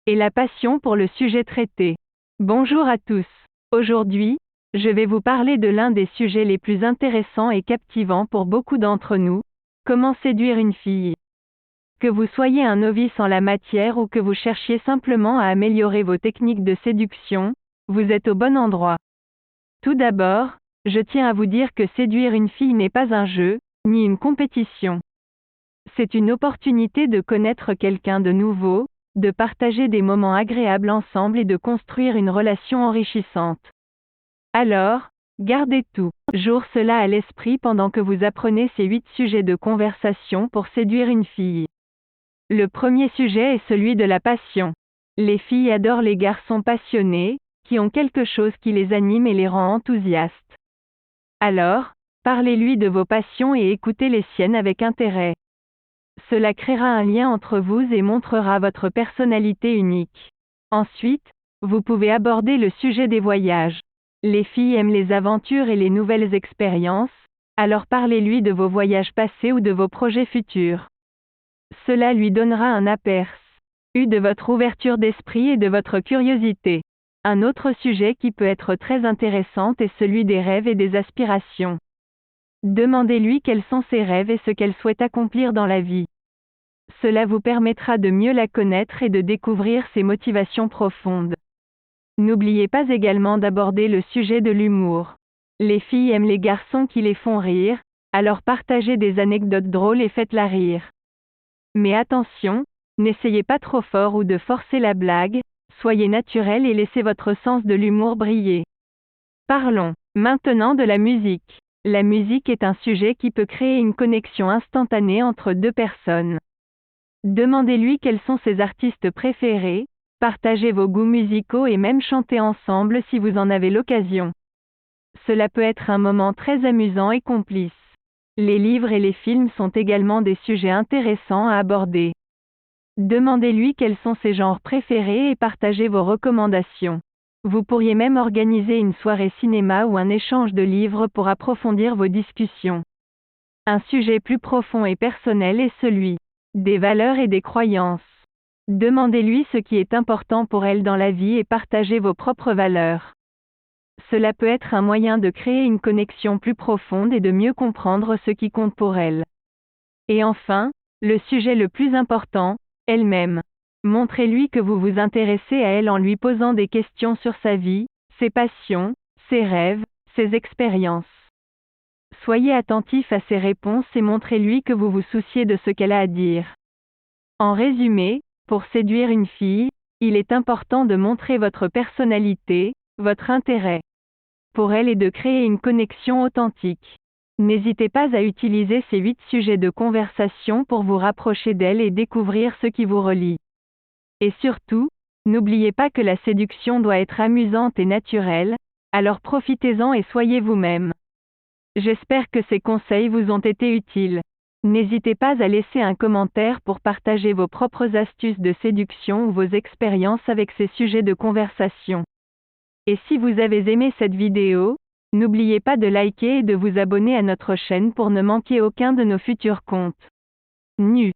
et la passion pour le sujet traité. Bonjour à tous. Aujourd'hui, je vais vous parler de l'un des sujets les plus intéressants et captivants pour beaucoup d'entre nous, comment séduire une fille. Que vous soyez un novice en la matière ou que vous cherchiez simplement à améliorer vos techniques de séduction, vous êtes au bon endroit. Tout d'abord, je tiens à vous dire que séduire une fille n'est pas un jeu, ni une compétition. C'est une opportunité de connaître quelqu'un de nouveau, de partager des moments agréables ensemble et de construire une relation enrichissante. Alors, gardez tout jour cela à l'esprit pendant que vous apprenez ces 8 sujets de conversation pour séduire une fille. Le premier sujet est celui de la passion. Les filles adorent les garçons passionnés, qui ont quelque chose qui les anime et les rend enthousiastes. Alors, parlez-lui de vos passions et écoutez les siennes avec intérêt. Cela créera un lien entre vous et montrera votre personnalité unique. Ensuite, vous pouvez aborder le sujet des voyages. Les filles aiment les aventures et les nouvelles expériences, alors parlez-lui de vos voyages passés ou de vos projets futurs. Cela lui donnera un aperçu de votre ouverture d'esprit et de votre curiosité. Un autre sujet qui peut être très intéressant est celui des rêves et des aspirations. Demandez-lui quels sont ses rêves et ce qu'elle souhaite accomplir dans la vie. Cela vous permettra de mieux la connaître et de découvrir ses motivations profondes. N'oubliez pas également d'aborder le sujet de l'humour. Les filles aiment les garçons qui les font rire, alors partagez des anecdotes drôles et faites-la rire. Mais attention, n'essayez pas trop fort ou de forcer la blague, soyez naturel et laissez votre sens de l'humour briller. Parlons maintenant de la musique. La musique est un sujet qui peut créer une connexion instantanée entre deux personnes. Demandez-lui quels sont ses artistes préférés, partagez vos goûts musicaux et même chantez ensemble si vous en avez l'occasion. Cela peut être un moment très amusant et complice. Les livres et les films sont également des sujets intéressants à aborder. Demandez-lui quels sont ses genres préférés et partagez vos recommandations. Vous pourriez même organiser une soirée cinéma ou un échange de livres pour approfondir vos discussions. Un sujet plus profond et personnel est celui des valeurs et des croyances. Demandez-lui ce qui est important pour elle dans la vie et partagez vos propres valeurs. Cela peut être un moyen de créer une connexion plus profonde et de mieux comprendre ce qui compte pour elle. Et enfin, le sujet le plus important, elle-même. Montrez-lui que vous vous intéressez à elle en lui posant des questions sur sa vie, ses passions, ses rêves, ses expériences. Soyez attentif à ses réponses et montrez-lui que vous vous souciez de ce qu'elle a à dire. En résumé, pour séduire une fille, il est important de montrer votre personnalité, votre intérêt pour elle et de créer une connexion authentique. N'hésitez pas à utiliser ces 8 sujets de conversation pour vous rapprocher d'elle et découvrir ce qui vous relie. Et surtout, n'oubliez pas que la séduction doit être amusante et naturelle, alors profitez-en et soyez vous-même. J'espère que ces conseils vous ont été utiles. N'hésitez pas à laisser un commentaire pour partager vos propres astuces de séduction ou vos expériences avec ces sujets de conversation. Et si vous avez aimé cette vidéo, n'oubliez pas de liker et de vous abonner à notre chaîne pour ne manquer aucun de nos futurs contes. Nu.